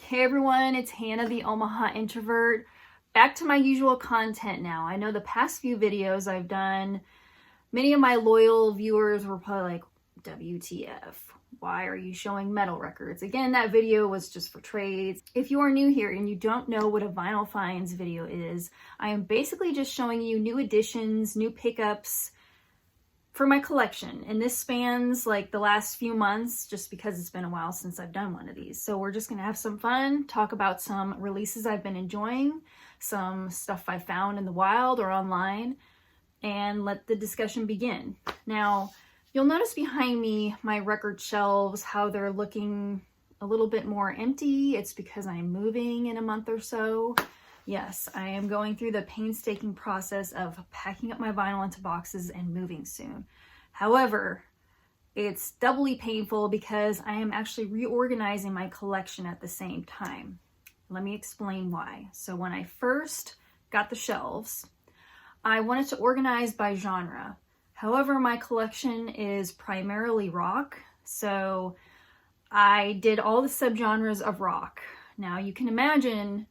Hey everyone, it's Hannah the Omaha Introvert. Back to my usual content now. I know the past few videos I've done, many of my loyal viewers were probably like, WTF, why are you showing metal records? Again, that video was just for trades. If you are new here and you don't know what a vinyl finds video is, I am basically just showing you new additions, new pickups for my collection. And this spans like the last few months just because it's been a while since I've done one of these. So we're just gonna have some fun, talk about some releases I've been enjoying, some stuff I found in the wild or online, and let the discussion begin. Now, you'll notice behind me my record shelves, how they're looking a little bit more empty. It's because I'm moving in a month or so. Yes, I am going through the painstaking process of packing up my vinyl into boxes and moving soon. However, it's doubly painful because I am actually reorganizing my collection at the same time. Let me explain why. So when I first got the shelves, I wanted to organize by genre. However, my collection is primarily rock, so I did all the subgenres of rock. Now you can imagine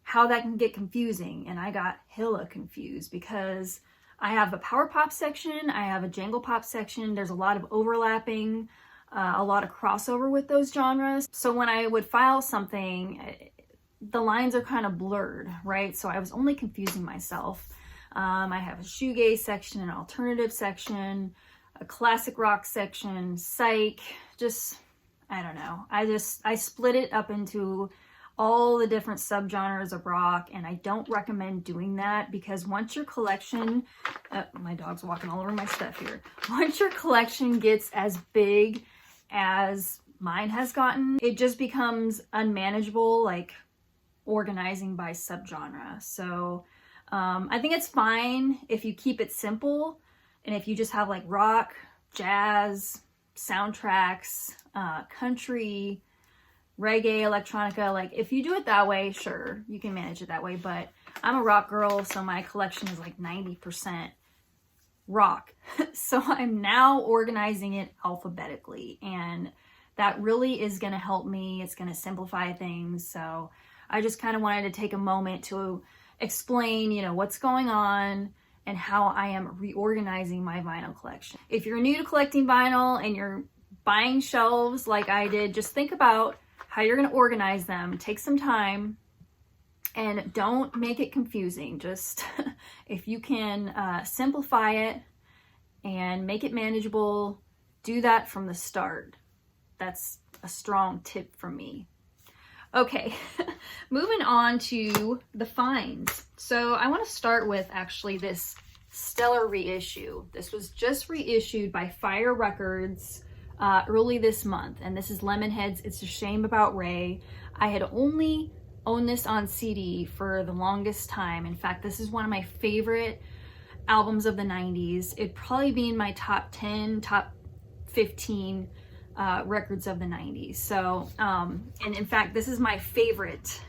how that can get confusing, and I got hella confused because I have a power pop section, I have a jangle pop section, there's a lot of overlapping, a lot of crossover with those genres. So when I would file something, the lines are kind of blurred, right? So I was only confusing myself. I have a shoegaze section, an alternative section, a classic rock section, psych, just, I don't know. I split it up into all the different subgenres of rock, and I don't recommend doing that because once your collection, my dog's walking all over my stuff here. Once your collection gets as big as mine has gotten, it just becomes unmanageable, like organizing by subgenre. So I think it's fine if you keep it simple and if you just have like rock, jazz, soundtracks, country, reggae, electronica. Like if you do it that way, sure, you can manage it that way, but I'm a rock girl, so my collection is like 90% rock. So I'm now organizing it alphabetically, and that really is going to help me. It's going to simplify things. So I just kind of wanted to take a moment to explain, you know, what's going on and how I am reorganizing my vinyl collection. If you're new to collecting vinyl and you're buying shelves like I did, just think about how you're going to organize them. Take some time and don't make it confusing. Just if you can simplify it and make it manageable, do that from the start. That's a strong tip from me. Okay, moving on to the finds. So I want to start with actually this stellar reissue. This was just reissued by Fire Records early this month, and this is Lemonheads, It's a Shame About Ray. I had only owned this on CD for the longest time. In fact, this is one of my favorite albums of the 90s. It'd probably be in my top 10, top 15 records of the 90s. So, and in fact, this is my favorite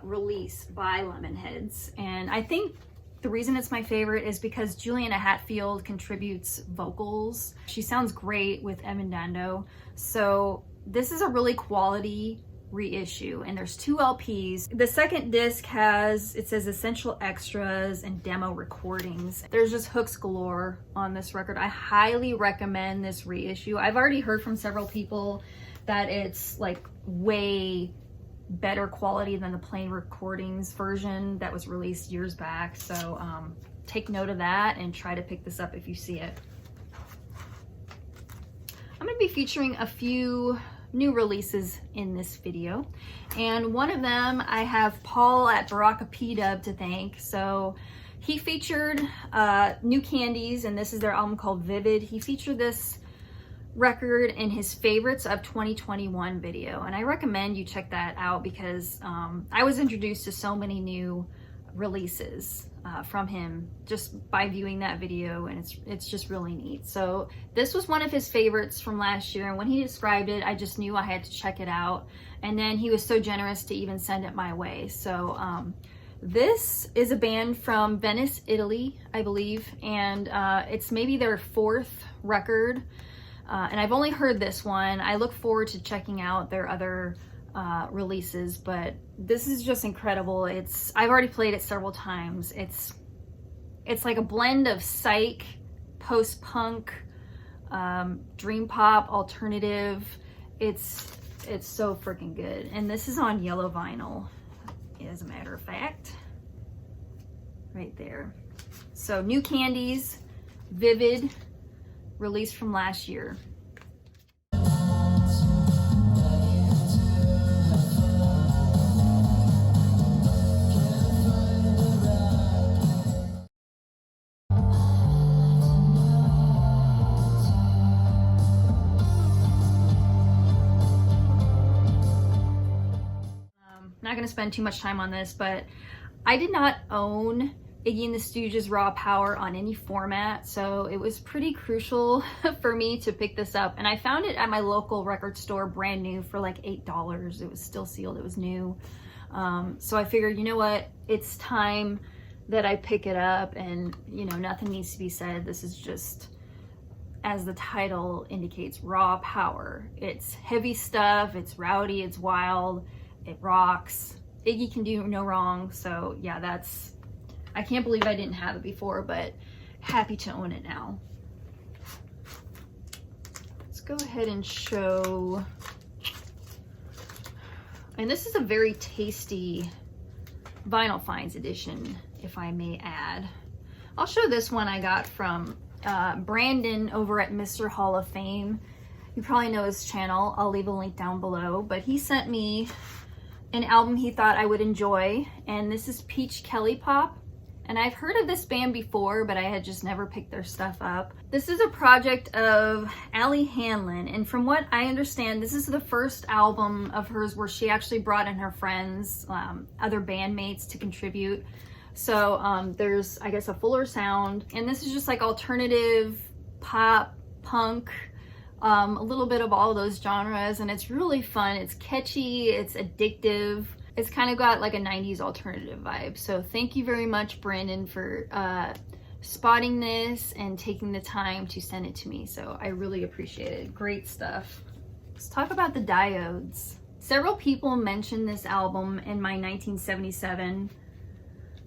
release by Lemonheads. And I think the reason it's my favorite is because Juliana Hatfield contributes vocals. She sounds great with Evan Dando. So this is a really quality reissue, and there's 2 LPs. The second disc it says essential extras and demo recordings. There's just hooks galore on this record. I highly recommend this reissue. I've already heard from several people that it's like way better quality than the plain recordings version that was released years back. So take note of that and try to pick this up if you see it. I'm going to be featuring a few new releases in this video, and one of them I have Paul at BarakaPDub to thank. So he featured New Candies, and this is their album called Vivid. He featured this record in his favorites of 2021 video, and I recommend you check that out because I was introduced to so many new releases from him just by viewing that video, and it's just really neat. So this was one of his favorites from last year, and when he described it, I just knew I had to check it out. And then he was so generous to even send it my way. So this is a band from Venice, Italy, I believe, and it's maybe their 4th record. And I've only heard this one. I look forward to checking out their other releases, but this is just incredible. I've already played it several times. It's like a blend of psych, post-punk, dream pop, alternative. It's so freaking good. And this is on yellow vinyl, as a matter of fact, right there. So New Candies, Vivid, released from last year. Not going to spend too much time on this, but I did not own Iggy and the Stooges' Raw Power on any format, so it was pretty crucial for me to pick this up. And I found it at my local record store brand new for like $8. It was still sealed, it was new. So I figured, you know what, it's time that I pick it up, and you know, nothing needs to be said. This is just, as the title indicates, raw power. It's heavy stuff, it's rowdy, it's wild, it rocks. Iggy can do no wrong. So yeah, I can't believe I didn't have it before, but happy to own it now. Let's go ahead and show, and this is a very tasty Vinyl Finds edition, if I may add. I'll show this one I got from Brandon over at Mr. Hall of Fame. You probably know his channel. I'll leave a link down below, but he sent me an album he thought I would enjoy, and this is Peach Kelly Pop. And I've heard of this band before, but I had just never picked their stuff up. This is a project of Allie Hanlon, and from what I understand, this is the first album of hers where she actually brought in her friends, other bandmates to contribute. So there's, I guess, a fuller sound, and this is just like alternative pop, punk, a little bit of all those genres, and it's really fun. It's catchy, it's addictive. It's kind of got like a 90s alternative vibe. So thank you very much, Brandon, for spotting this and taking the time to send it to me. So I really appreciate it. Great stuff. Let's talk about the Diodes. Several people mentioned this album in my 1977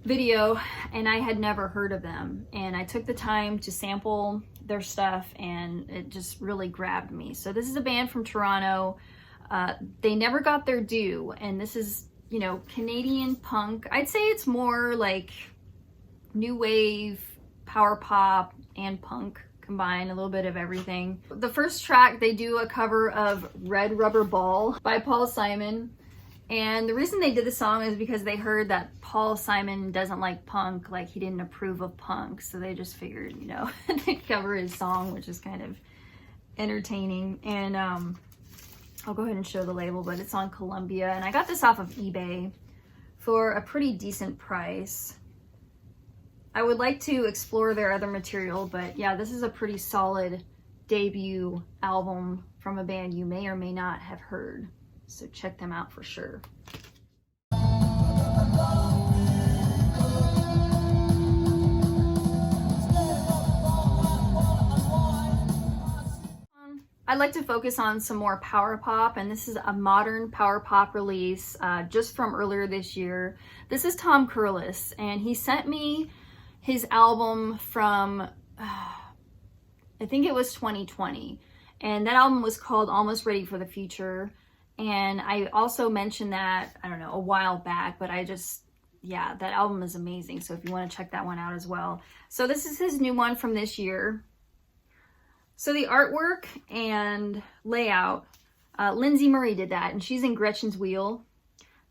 video, and I had never heard of them. And I took the time to sample their stuff, and it just really grabbed me. So this is a band from Toronto. They never got their due, and this is, you know, Canadian punk. I'd say it's more like new wave, power pop, and punk combined, a little bit of everything. The first track, they do a cover of Red Rubber Ball by Paul Simon. And the reason they did the song is because they heard that Paul Simon doesn't like punk, like he didn't approve of punk. So they just figured, you know, they'd cover his song, which is kind of entertaining. And I'll go ahead and show the label, but it's on Columbia. And I got this off of eBay for a pretty decent price. I would like to explore their other material, but yeah, this is a pretty solid debut album from a band you may or may not have heard. So check them out for sure. I'd like to focus on some more power pop, and this is a modern power pop release just from earlier this year. This is Tom Curlis, and he sent me his album from, I think it was 2020, and that album was called Almost Ready for the Future. And I also mentioned that, I don't know, a while back, but yeah, that album is amazing. So if you want to check that one out as well. So this is his new one from this year. So the artwork and layout, Lindsay Murray did that, and she's in Gretchen's Wheel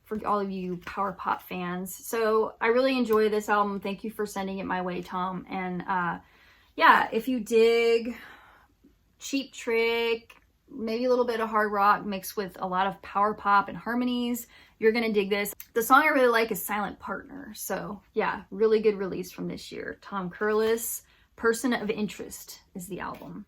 for all of you power pop fans. So I really enjoy this album. Thank you for sending it my way, Tom. And yeah, if you dig Cheap Trick, maybe a little bit of hard rock mixed with a lot of power pop and harmonies, you're gonna dig this. The song I really like is Silent Partner. So yeah, really good release from this year. Tom Curlis, Person of Interest is the album.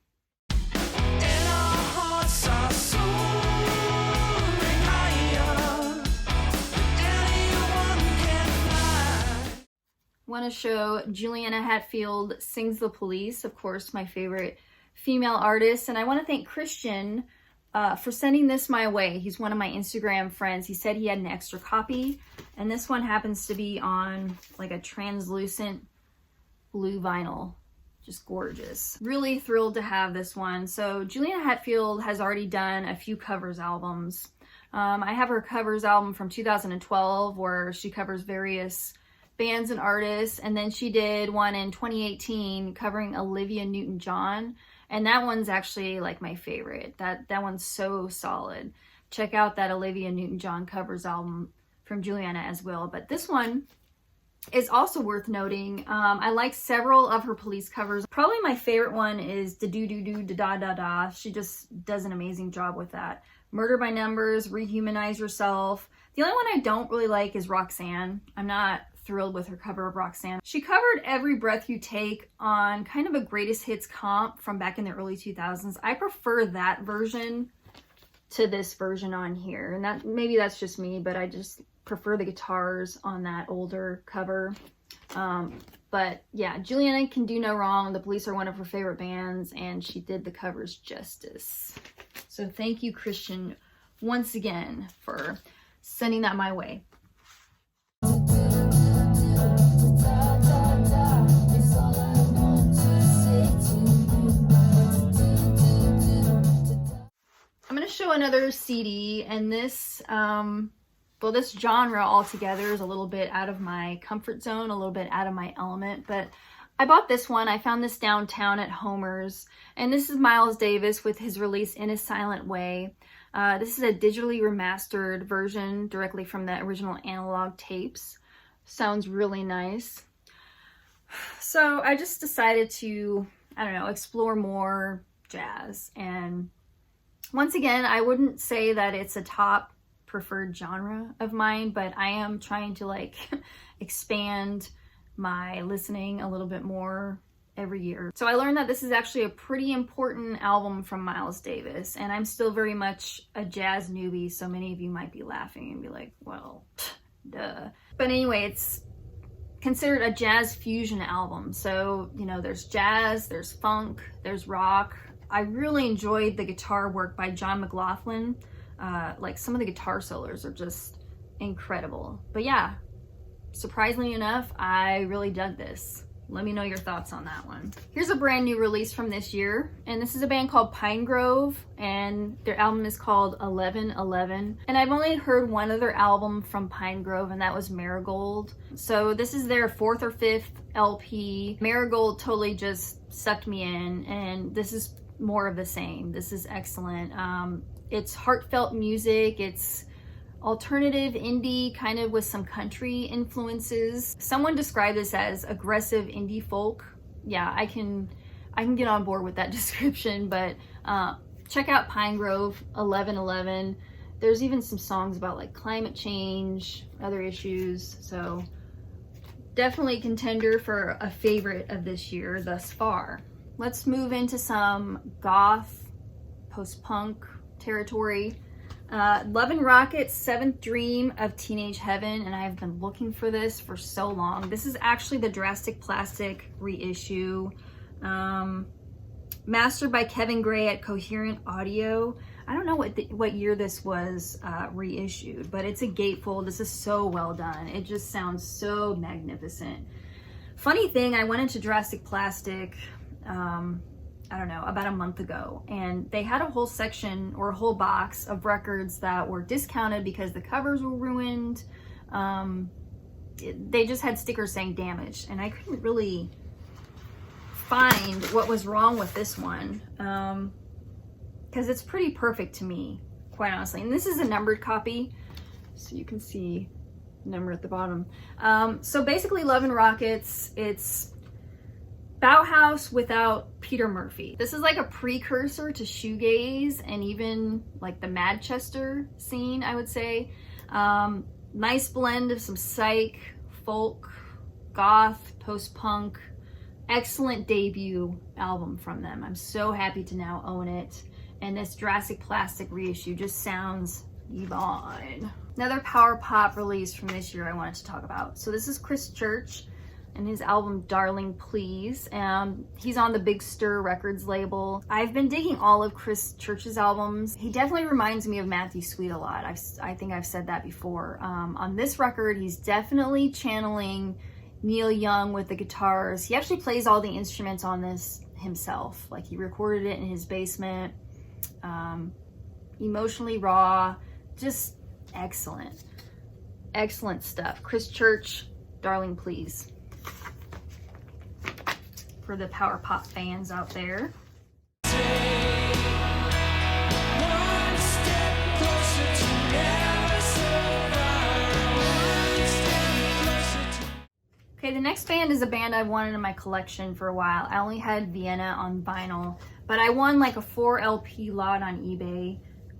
Want to show Juliana Hatfield Sings the Police, of course, my favorite female artist. And I want to thank Christian for sending this my way. He's one of my Instagram friends. He said he had an extra copy, and this one happens to be on like a translucent blue vinyl. Just gorgeous. Really thrilled to have this one. So Juliana Hatfield has already done a few covers albums. I have her covers album from 2012 where she covers various bands and artists, and then she did one in 2018 covering Olivia Newton-John, and that one's actually like my favorite. That one's so solid. Check out that Olivia Newton-John covers album from Juliana as well. But this one is also worth noting. I like several of her Police covers. Probably my favorite one is Da Do Do Do Da Da Da Da. She just does an amazing job with that. Murder by Numbers, Rehumanize Yourself. The only one I don't really like is Roxanne. I'm not thrilled with her cover of Roxanne. She covered Every Breath You Take on kind of a greatest hits comp from back in the early 2000s. I prefer that version to this version on here, and that maybe that's just me, but I just prefer the guitars on that older cover. But yeah, Juliana can do no wrong. The Police are one of her favorite bands, and she did the covers justice. So thank you, Christian, once again for sending that my way. I'm going to show another CD, and this, well, this genre altogether is a little bit out of my comfort zone, a little bit out of my element, but I bought this one. I found this downtown at Homer's, and this is Miles Davis with his release In a Silent Way. This is a digitally remastered version directly from the original analog tapes. Sounds really nice. So I just decided to, I don't know, explore more jazz, and once again, I wouldn't say that it's a top preferred genre of mine, but I am trying to like expand my listening a little bit more every year. So I learned that this is actually a pretty important album from Miles Davis, and I'm still very much a jazz newbie, so many of you might be laughing and be like, well, duh. But anyway, it's considered a jazz fusion album. So, you know, there's jazz, there's funk, there's rock. I really enjoyed the guitar work by John McLaughlin. Like some of the guitar solos are just incredible. But yeah, surprisingly enough, I really dug this. Let me know your thoughts on that one. Here's a brand new release from this year, and this is a band called Pinegrove, and their album is called 1111. And I've only heard one other album from Pinegrove, and that was Marigold. So this is their 4th or 5th LP. Marigold totally just sucked me in, and this is more of the same. This is excellent. It's heartfelt music. It's alternative indie, kind of with some country influences. Someone described this as aggressive indie folk. Yeah, I can get on board with that description, but check out Pinegrove 1111. There's even some songs about like climate change, other issues. So definitely contender for a favorite of this year thus far. Let's move into some goth, post-punk territory. Love and Rocket's 7th Dream of Teenage Heaven, and I have been looking for this for so long. This is actually the Drastic Plastic reissue, mastered by Kevin Gray at Coherent Audio. I don't know what year this was reissued, but it's a gatefold. This is so well done. It just sounds so magnificent. Funny thing, I went into Drastic Plastic I don't know, about a month ago, and they had a whole section or a whole box of records that were discounted because the covers were ruined. They just had stickers saying damaged, and I couldn't really find what was wrong with this one because it's pretty perfect to me, quite honestly. And this is a numbered copy, so you can see number at the bottom. So basically Love and Rockets, it's Bauhaus without Peter Murphy. This is like a precursor to shoegaze and even like the Manchester scene, I would say. Nice blend of some psych, folk, goth, post-punk. Excellent debut album from them. I'm so happy to now own it. And this Drastic Plastic reissue just sounds divine. Another power pop release from this year I wanted to talk about. So this is Chris Church. and his album Darling Please. He's on the Big Stir Records label. I've been digging all of Chris Church's albums. He definitely reminds me of Matthew Sweet a lot. I think I've said that before. On this record, he's definitely channeling Neil Young with the guitars. He actually plays all the instruments on this himself. Like, he recorded it in his basement. Emotionally raw, just excellent. Excellent stuff. Chris Church, Darling Please. For the power pop fans out there. Okay, the next band is a band I've wanted in my collection for a while. I only had Vienna on vinyl, but I won like a 4 LP lot on eBay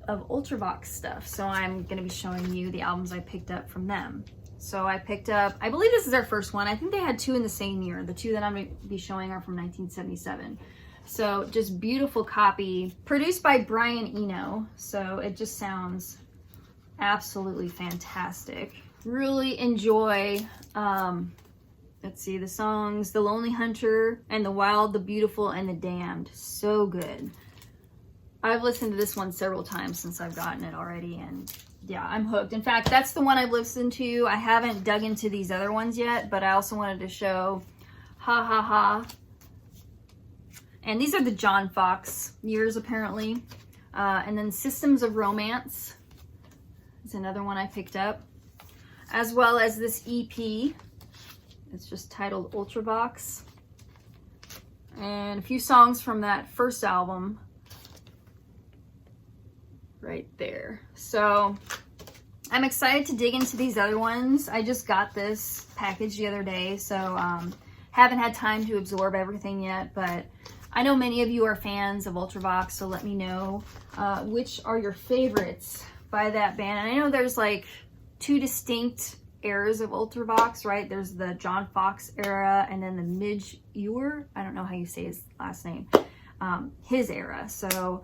of Ultravox stuff. So I'm gonna be showing you the albums I picked up from them. So I picked up, I believe this is their first one. I think they had 2 in the same year. The 2 that I'm gonna be showing are from 1977. So just beautiful copy, produced by Brian Eno. So it just sounds absolutely fantastic. Really enjoy, let's see, the songs, The Lonely Hunter and The Wild, The Beautiful, and The Damned. So good. I've listened to this one several times since I've gotten it already, and yeah, I'm hooked. In fact, that's the one I've listened to. I haven't dug into these other ones yet, but I also wanted to show Ha Ha Ha. And these are the John Fox years, apparently. And then Systems of Romance is another one I picked up, as well as this EP. It's just titled Ultravox. And a few songs from that first album right there. So I'm excited to dig into these other ones. I just got this package the other day, so haven't had time to absorb everything yet, but I know many of you are fans of Ultravox, so let me know which are your favorites by that band. And I know there's like 2 distinct eras of Ultravox, right? There's the John Fox era and then the Midge Ure, I don't know how you say his last name, his era. So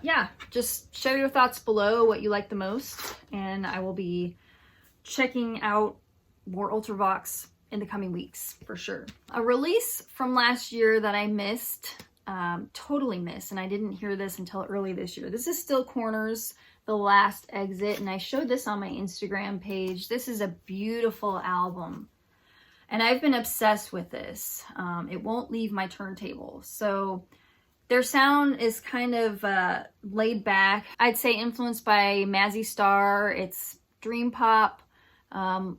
yeah, just share your thoughts below, what you like the most, and I will be checking out more Ultravox in the coming weeks for sure. A release from last year that I missed, totally missed, and I didn't hear this until early this year. This is Still Corners, The Last Exit, and I showed this on my Instagram page. This is a beautiful album, and I've been obsessed with this. It won't leave my turntable. So their sound is kind of laid back. I'd say influenced by Mazzy Star. It's dream pop,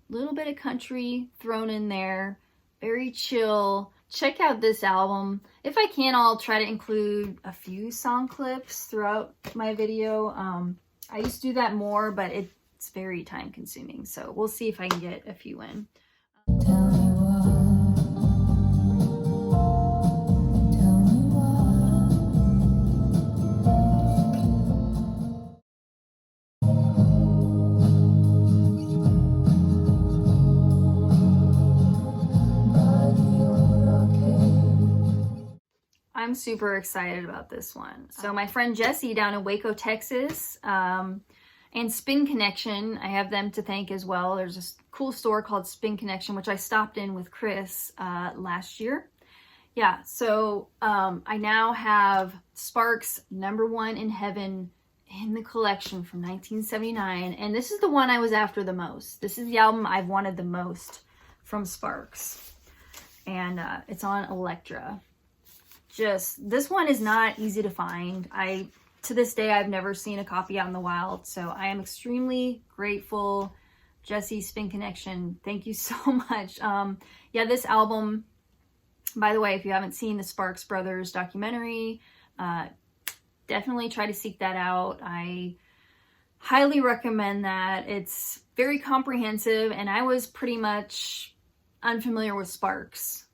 little bit of country thrown in there. Very chill. Check out this album. If I can, I'll try to include a few song clips throughout my video. I used to do that more, but it's very time consuming. So we'll see if I can get a few in. I'm super excited about this one. So my friend Jessie down in Waco, Texas, and Spin Connection, I have them to thank as well. There's a cool store called Spin Connection, which I stopped in with Chris last year. Yeah, so I now have Sparks' Number One in Heaven in the collection from 1979, and this is the one I was after the most. This is the album I've wanted the most from Sparks, and it's on Elektra. Just, this one is not easy to find. To this day, I've never seen a copy out in the wild, so I am extremely grateful. Jessie, Spin Connection, thank you so much. Yeah, this album, by the way, if you haven't seen the Sparks Brothers documentary, definitely try to seek that out. I highly recommend that. It's very comprehensive, and I was pretty much unfamiliar with Sparks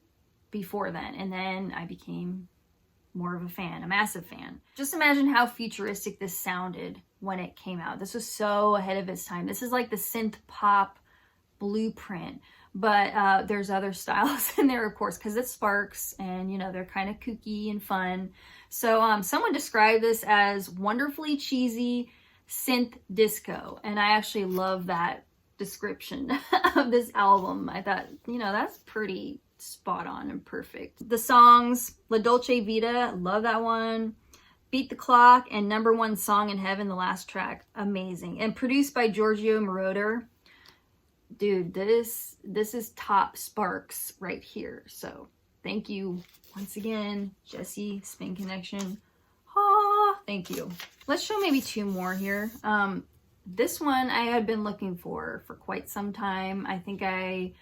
before then, and then I became more of a fan, a massive fan. Just imagine how futuristic this sounded when it came out. This was so ahead of its time. This is like the synth pop blueprint, but there's other styles in there, of course, because it's Sparks, and you know, they're kind of kooky and fun. So someone described this as wonderfully cheesy synth disco, and I actually love that description of this album. I thought, you know, that's pretty spot on and perfect. The songs, La Dolce Vita, love that one. Beat the Clock and Number One Song in Heaven, the last track, amazing. And produced by Giorgio Moroder. Dude, this is top Sparks right here. So thank you once again, Jesse, Spin Connection. Ah, thank you. Let's show maybe two more here. This one I had been looking for quite some time. I think I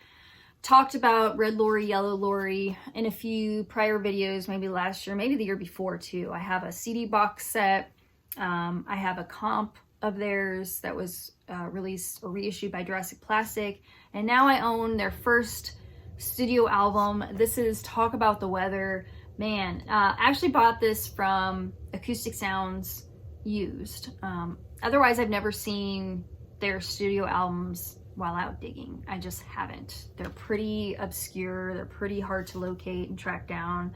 talked about Red Lorry, Yellow Lorry in a few prior videos, maybe last year, maybe the year before too. I have a CD box set. I have a comp of theirs that was released or reissued by Jurassic Plastic. And now I own their first studio album. This is Talk About the Weather. Man, I actually bought this from Acoustic Sounds used. Otherwise, I've never seen their studio albums while out digging. I just haven't. They're pretty obscure. They're pretty hard to locate and track down.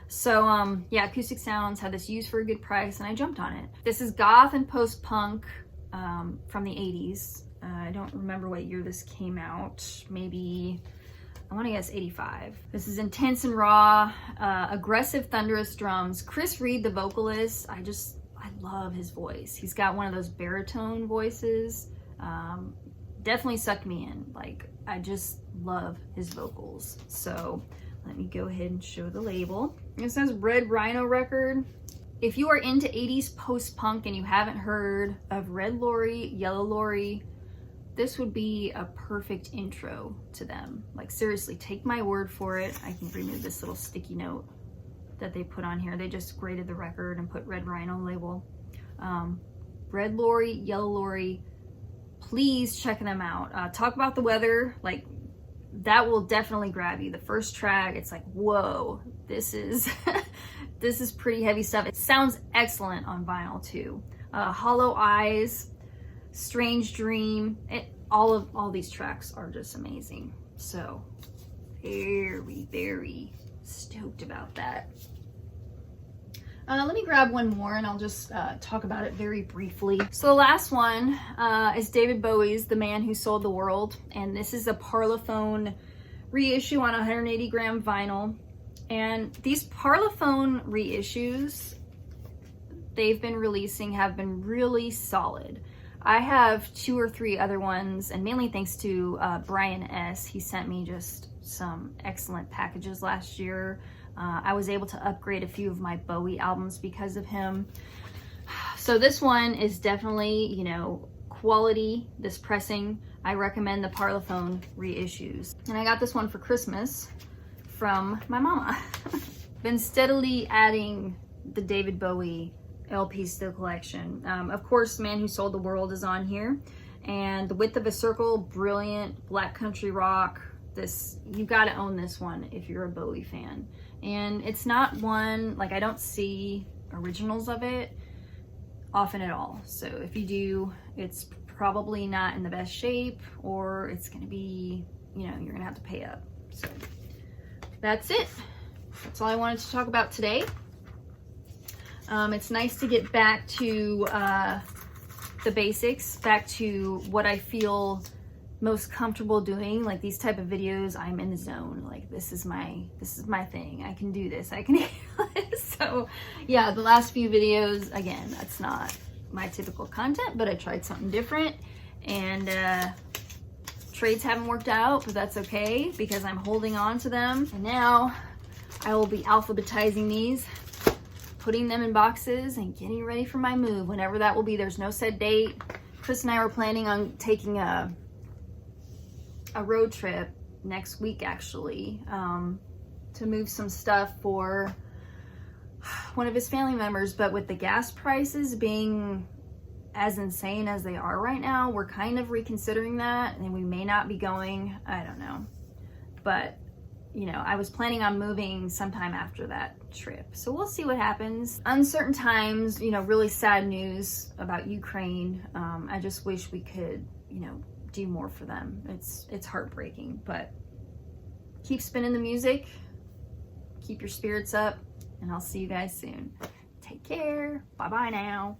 So yeah, Acoustic Sounds had this used for a good price and I jumped on it. This is goth and post-punk from the 80s. I don't remember what year this came out. Maybe, I want to guess 85. This is intense and raw, aggressive, thunderous drums. Chris Reed, the vocalist, I love his voice. He's got one of those baritone voices. Definitely sucked me in. Like, I just love his vocals. So let me go ahead and show the label. It says Red Rhino record. If you are into 80s post-punk and you haven't heard of Red Lorry, Yellow Lorry, this would be a perfect intro to them. Like, seriously, take my word for it. I can remove this little sticky note that they put on here. They just graded the record and put Red Rhino label. Red Lorry, Yellow Lorry, please check them out. Talk About the Weather, like, that will definitely grab you. The first track, it's like, whoa, this is this is pretty heavy stuff. It sounds excellent on vinyl too. Hollow Eyes, Strange Dream, all these tracks are just amazing. So very stoked about that. Let me grab one more and I'll just talk about it very briefly. So the last one is David Bowie's The Man Who Sold the World. And this is a Parlophone reissue on 180 gram vinyl. And these Parlophone reissues they've been releasing have been really solid. I have 2 or 3 other ones, and mainly thanks to Brian S. He sent me just some excellent packages last year. I was able to upgrade a few of my Bowie albums because of him. So this one is definitely, you know, quality, this pressing. I recommend the Parlophone reissues. And I got this one for Christmas from my mama. Been steadily adding the David Bowie LP still collection. Of course, Man Who Sold the World is on here. And The Width of a Circle, brilliant black country rock. This, you gotta own this one if you're a Bowie fan. And it's not one, like, I don't see originals of it often at all. So if you do, it's probably not in the best shape, or it's gonna be, you know, you're gonna have to pay up. So that's it. That's all I wanted to talk about today. It's nice to get back to the basics, back to what I feel most comfortable doing. Like these type of videos, I'm in the zone. Like this is my thing. I can do this. I can handle it. So yeah, the last few videos, again, that's not my typical content, but I tried something different, and trades haven't worked out, but that's okay because I'm holding on to them. And now I will be alphabetizing these, putting them in boxes, and getting ready for my move, whenever that will be. There's no set date. Chris and I were planning on taking a road trip next week, actually, to move some stuff for one of his family members. But with the gas prices being as insane as they are right now, we're kind of reconsidering that, and we may not be going. I don't know. But you know, I was planning on moving sometime after that trip. So we'll see what happens. Uncertain times, you know, really sad news about Ukraine. I just wish we could, you know, do more for them. It's heartbreaking, but keep spinning the music, keep your spirits up, and I'll see you guys soon. Take care. Bye-bye now.